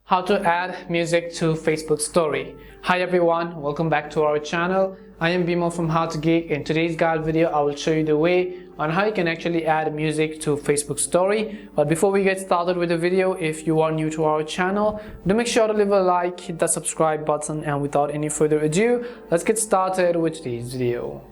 How to add music to Facebook story. Hi everyone, welcome back to our channel. I am Bimo from How to Geek. In today's guide video I will show you the way on how you can actually add music to Facebook story. But before we get started with the video, if you are new to our channel, do make sure to leave a like, hit the subscribe button, and without any further ado, let's get started with today's video.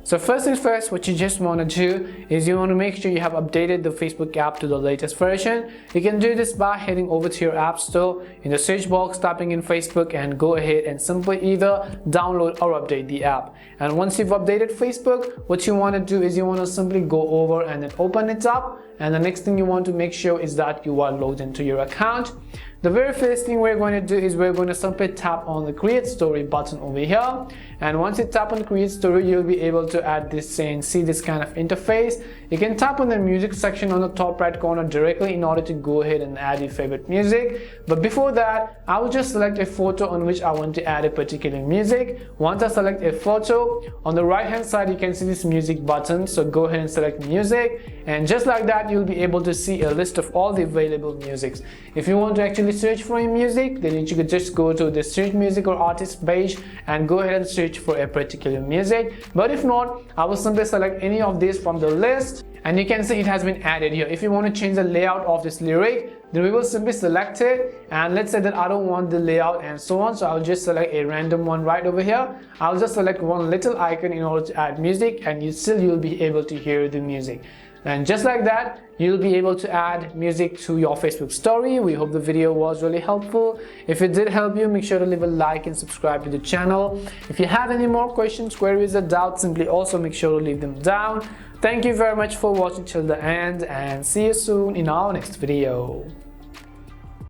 So first things first, what you just want to do is you want to make sure you have updated the Facebook app to the latest version. You can do this by heading over to your app store, in the search box typing in Facebook, and go ahead and simply either download or update the app. And once you've updated Facebook, what you want to do is you want to simply go over and then open it up, and the next thing you want to make sure is that you are logged into your account. The very first thing we're going to do is we're going to simply tap on the create story button over here, and once you tap on create story, you'll be able to add this and see this kind of interface. You can tap on the music section on the top right corner directly in order to go ahead and add your favorite music. But before that, I will just select a photo on which I want to add a particular music. Once I select a photo, on the right hand side you can see this music button, so go ahead and select music, and just like that you'll be able to see a list of all the available musics. If you want to actually search for your music, then you could just go to the search music or artist page and go ahead and search for a particular music. But if not, I will simply select any of these from the list, and you can see it has been added here. If you want to change the layout of this lyric, then we will simply select it, and let's say that I don't want the layout and so on, so I'll just select a random one right over here. I'll just select one little icon in order to add music, and you'll be able to hear the music. And just like that, you'll be able to add music to your Facebook story. We hope the video was really helpful. If it did help you, make sure to leave a like and subscribe to the channel. If you have any more questions, queries, or doubts, simply also make sure to leave them down. Thank you very much for watching till the end, and see you soon in our next video.